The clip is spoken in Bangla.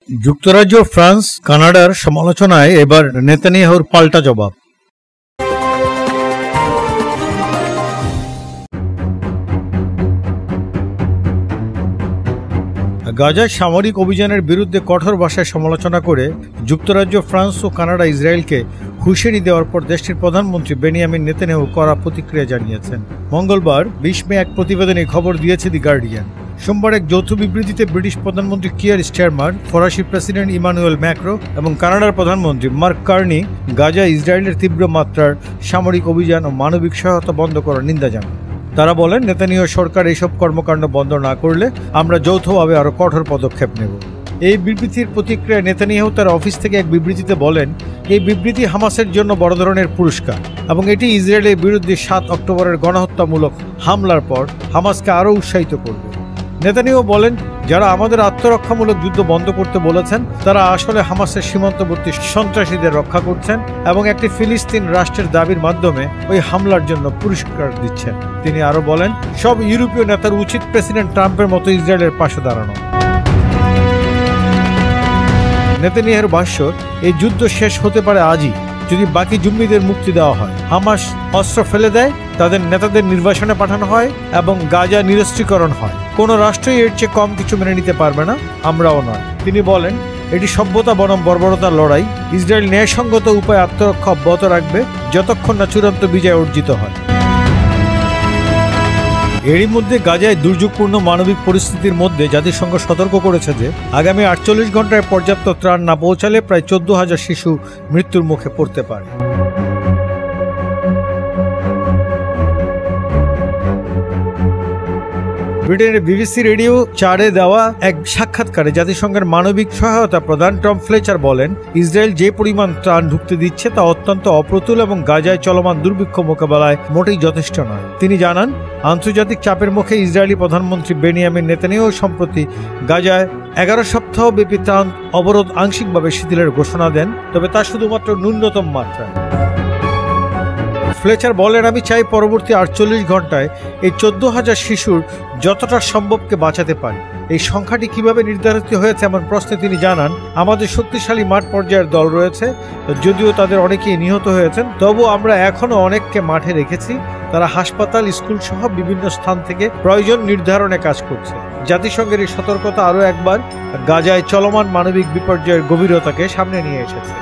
যুক্তরাজ্য, ফ্রান্স, কানাডার সমালোচনায় এবার নেতানিয়াহুর পাল্টা জবাব। গাজার সামরিক অভিযানের বিরুদ্ধে কঠোর ভাষায় সমালোচনা করে যুক্তরাজ্য, ফ্রান্স ও কানাডা ইসরায়েলকে হুঁশিয়ারি দেওয়ার পর দেশটির প্রধানমন্ত্রী বেনিয়ামিন নেতানিয়াহু কড়া প্রতিক্রিয়া জানিয়েছেন। মঙ্গলবার 20 মে এক প্রতিবেদনে খবর দিয়েছে দি গার্ডিয়ান। সোমবার এক যৌথ বিবৃতিতে ব্রিটিশ প্রধানমন্ত্রী কিয়ার স্টারমার, ফরাসি প্রেসিডেন্ট ইমানুয়েল ম্যাক্রো এবং কানাডার প্রধানমন্ত্রী মার্ক কার্নি গাজা ইসরায়েলের তীব্র মাত্রার সামরিক অভিযান ও মানবিক সহায়তা বন্ধ করার নিন্দা জানান। তারা বলেন, নেতানিয়াহু সরকার এইসব কর্মকাণ্ড বন্ধ না করলে আমরা যৌথভাবে আরও কঠোর পদক্ষেপ নেব। এই বিবৃতির প্রতিক্রিয়ায় নেতানিয়াহু তার অফিস থেকে এক বিবৃতিতে বলেন, এই বিবৃতি হামাসের জন্য বড় ধরনের পুরস্কার এবং এটি ইসরায়েলের বিরুদ্ধে 7 অক্টোবরের গণহত্যামূলক হামলার পর হামাসকে আরও উৎসাহিত করবে। নেতানিয়াহু বলেন, যারা আমাদের আত্মরক্ষামূলক যুদ্ধ বন্ধ করতে বলেছেন তারা আসলে হামাসের সীমান্তবর্তী সন্ত্রাসীদের রক্ষা করছেন এবং একটি ফিলিস্তিন রাষ্ট্রের দাবির মাধ্যমে ওই হামলার জন্য পুরস্কার দিচ্ছেন। তিনি আরও বলেন, সব ইউরোপীয় নেতার উচিত প্রেসিডেন্ট ট্রাম্পের মতো ইসরায়েলের পাশে দাঁড়ানো। নেতানিয়াহুর ভাষ্য, এই যুদ্ধ শেষ হতে পারে আজই যদি বাকি জঙ্গিদের মুক্তি দেওয়া হয়, হামাস অস্ত্র ফেলে দেয়, তাদের নেতাদের নির্বাসনে পাঠানো হয় এবং গাজা নিরস্ত্রীকরণ হয়। কোনো রাষ্ট্রই এর চেয়ে কম কিছু মেনে নিতে পারবে না, আমরাও নয়। তিনি বলেন, এটি সভ্যতা বনাম বর্বরতার লড়াই। ইসরায়েল ন্যায়সঙ্গত উপায়ে আত্মরক্ষা অব্যাহত রাখবে যতক্ষণ না চূড়ান্ত বিজয় অর্জিত হয়। এরই মধ্যে গাজায় দুর্যোগপূর্ণ মানবিক পরিস্থিতির মধ্যে জাতিসংঘ সতর্ক করেছে যে আগামী 48 ঘন্টায় পর্যাপ্ত ত্রাণ না পৌঁছালে প্রায় 14,000 শিশু মৃত্যুর মুখে পড়তে পারে। ব্রিটেনের বিবিসি রেডিও 4-এ দেওয়া এক সাক্ষাৎকারে জাতিসংঘের মানবিক সহায়তা প্রধান টম ফ্লেচার বলেন, ইসরায়েল যে পরিমাণ ত্রাণ ঢুকতে দিচ্ছে তা অত্যন্ত অপ্রতুল এবং গাজায় চলমান দুর্ভিক্ষ মোকাবেলায় মোটেই যথেষ্ট নয়। তিনি জানান, আন্তর্জাতিক চাপের মুখে ইসরায়েলি প্রধানমন্ত্রী বেনিয়ামিন নেতানিয়াহু সম্প্রতি গাজায় 11 সপ্তাহ ব্যাপী ত্রাণ অবরোধ আংশিকভাবে শিথিলের ঘোষণা দেন, তবে তা শুধুমাত্র ন্যূনতম মাত্রায়। ফ্লেচার বলেন, আমি চাই পরবর্তী 48 ঘন্টায় এই 14,000 শিশুর যতটা সম্ভবকে বাঁচাতে পারি। এই সংখ্যাটি কিভাবে নির্ধারিত হয়েছে এমন প্রশ্নে তিনি জানান, আমাদের শক্তিশালী মাঠ পর্যায়ের দল রয়েছে, যদিও তাদের অনেকেই নিহত হয়েছেন, তবু আমরা এখনও অনেককে মাঠে রেখেছি। তারা হাসপাতাল, স্কুল সহ বিভিন্ন স্থান থেকে প্রয়োজন নির্ধারণে কাজ করছে। জাতিসংঘের এই সতর্কতা আরও একবার গাজায় চলমান মানবিক বিপর্যয়ের গভীরতাকে সামনে নিয়ে এসেছে।